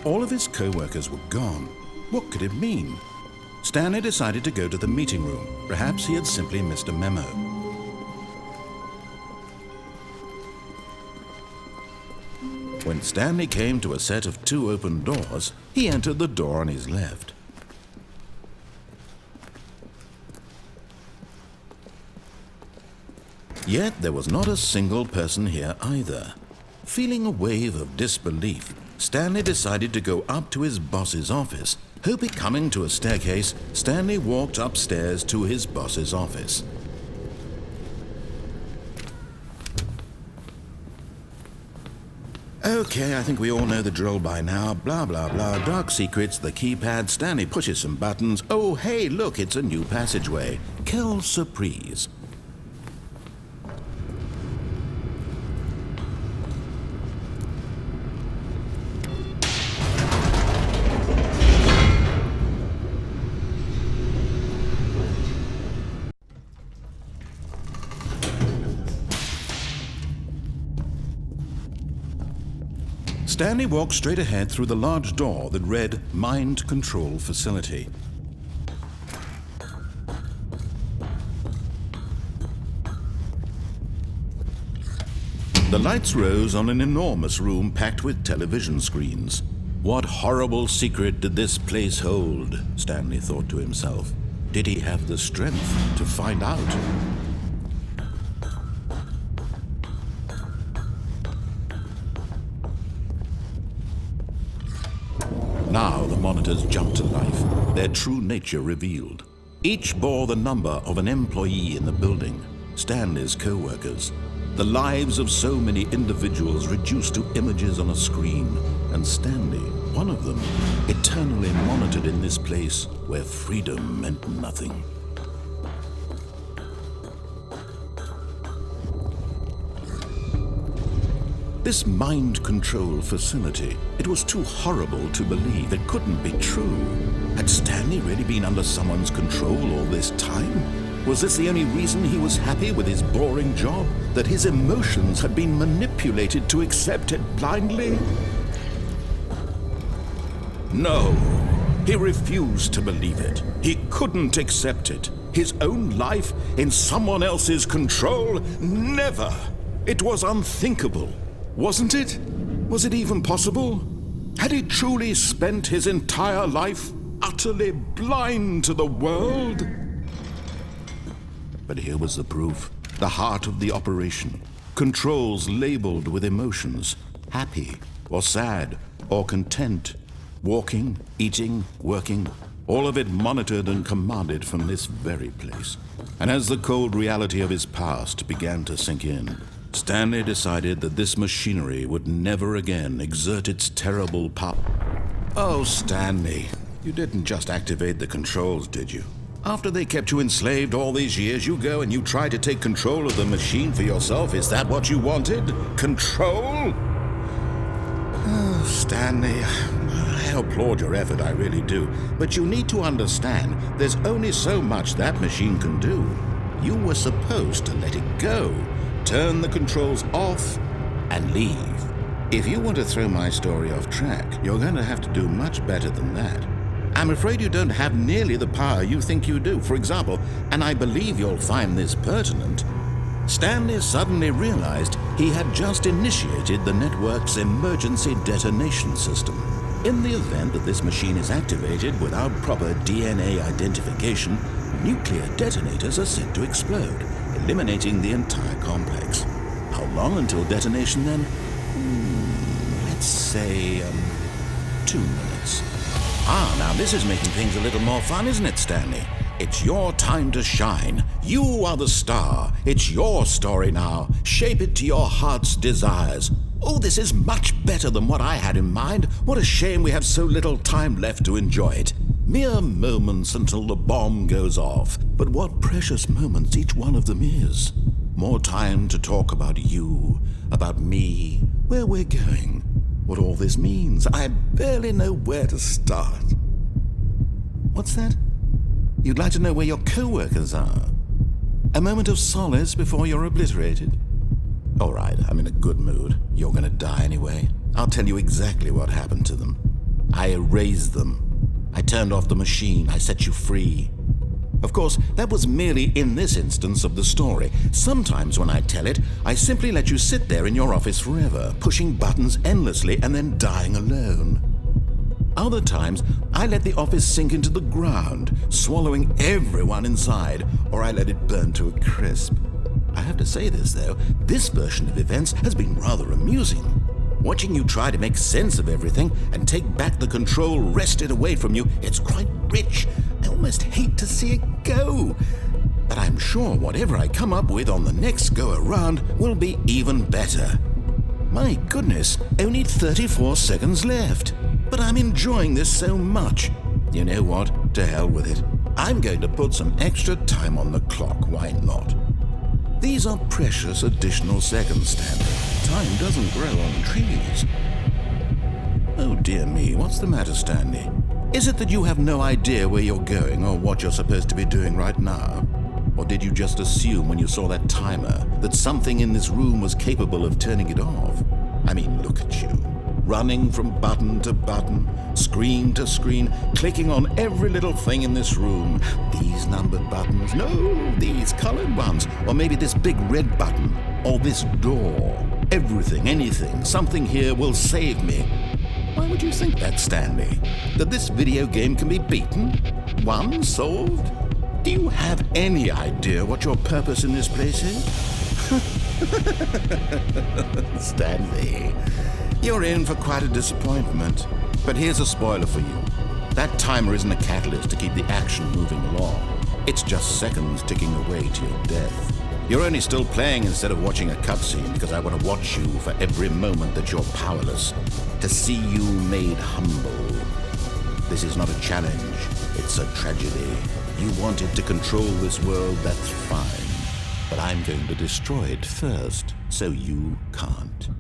All of his co-workers were gone. What could it mean? Stanley decided to go to the meeting room. Perhaps he had simply missed a memo. When Stanley came to a set of 2 open doors, he entered the door on his left. Yet there was not a single person here either. Feeling a wave of disbelief, Stanley decided to go up to his boss's office. Hoping coming to a staircase, Stanley walked upstairs to his boss's office. Okay, I think we all know the drill by now. Blah, blah, blah. Dark secrets, the keypad. Stanley pushes some buttons. Oh, hey, look, it's a new passageway. Quelle surprise. Stanley walked straight ahead through the large door that read Mind Control Facility. The lights rose on an enormous room packed with television screens. What horrible secret did this place hold? Stanley thought to himself. Did he have the strength to find out? Now the monitors jumped to life, their true nature revealed. Each bore the number of an employee in the building, Stanley's co-workers. The lives of so many individuals reduced to images on a screen, and Stanley, one of them, eternally monitored in this place where freedom meant nothing. This mind control facility, it was too horrible to believe. It couldn't be true. Had Stanley really been under someone's control all this time? Was this the only reason he was happy with his boring job? That his emotions had been manipulated to accept it blindly? No, he refused to believe it. He couldn't accept it. His own life in someone else's control? Never! It was unthinkable. Wasn't it? Was it even possible? Had he truly spent his entire life utterly blind to the world? But here was the proof. The heart of the operation. Controls labeled with emotions. Happy or sad or content. Walking, eating, working. All of it monitored and commanded from this very place. And as the cold reality of his past began to sink in, Stanley decided that this machinery would never again exert its terrible power. Oh, Stanley, you didn't just activate the controls, did you? After they kept you enslaved all these years, you go and you try to take control of the machine for yourself. Is that what you wanted? Control? Oh, Stanley, I applaud your effort, I really do. But you need to understand, there's only so much that machine can do. You were supposed to let it go. Turn the controls off and leave. If you want to throw my story off track, you're going to have to do much better than that. I'm afraid you don't have nearly the power you think you do. For example, and I believe you'll find this pertinent, Stanley suddenly realized he had just initiated the network's emergency detonation system. In the event that this machine is activated without proper DNA identification, nuclear detonators are set to explode, eliminating the entire complex. How long until detonation then? Let's say, 2 minutes. Now this is making things a little more fun, isn't it, Stanley? It's your time to shine. You are the star. It's your story now. Shape it to your heart's desires. Oh, this is much better than what I had in mind. What a shame we have so little time left to enjoy it. Mere moments until the bomb goes off. But what precious moments each one of them is. More time to talk about you, about me, where we're going, what all this means. I barely know where to start. What's that? You'd like to know where your co-workers are? A moment of solace before you're obliterated? All right, I'm in a good mood. You're gonna die anyway. I'll tell you exactly what happened to them. I erased them. I turned off the machine. I set you free. Of course, that was merely in this instance of the story. Sometimes when I tell it, I simply let you sit there in your office forever, pushing buttons endlessly and then dying alone. Other times, I let the office sink into the ground, swallowing everyone inside, or I let it burn to a crisp. I have to say this, though, this version of events has been rather amusing. Watching you try to make sense of everything and take back the control wrested away from you, it's quite rich. I almost hate to see it go. But I'm sure whatever I come up with on the next go-around will be even better. My goodness, only 34 seconds left. But I'm enjoying this so much. You know what? To hell with it. I'm going to put some extra time on the clock, why not? These are precious additional seconds, Stanley. Time doesn't grow on trees. Oh dear me, what's the matter, Stanley? Is it that you have no idea where you're going or what you're supposed to be doing right now? Or did you just assume when you saw that timer that something in this room was capable of turning it off? I mean, look at you. Running from button to button, screen to screen, clicking on every little thing in this room. These numbered buttons, no, these colored ones, or maybe this big red button, or this door. Everything, anything, something here will save me. Why would you think that, Stanley? That this video game can be beaten? Won? Solved? Do you have any idea what your purpose in this place is? Stanley, you're in for quite a disappointment. But here's a spoiler for you. That timer isn't a catalyst to keep the action moving along. It's just seconds ticking away to your death. You're only still playing instead of watching a cutscene because I want to watch you for every moment that you're powerless, to see you made humble. This is not a challenge, it's a tragedy. You wanted to control this world, that's fine. But I'm going to destroy it first, so you can't.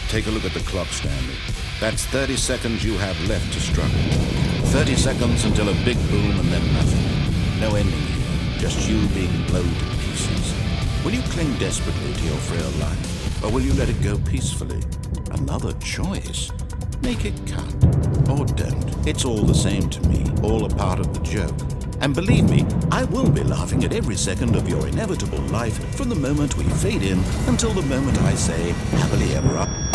Take a look at the clock, Stanley. That's 30 seconds you have left to struggle. 30 seconds until a big boom and then nothing. No ending here, just you being blown to pieces. Will you cling desperately to your frail life, or will you let it go peacefully? Another choice. Make it count, or don't. It's all the same to me, all a part of the joke. And believe me, I will be laughing at every second of your inevitable life from the moment we fade in until the moment I say happily ever after.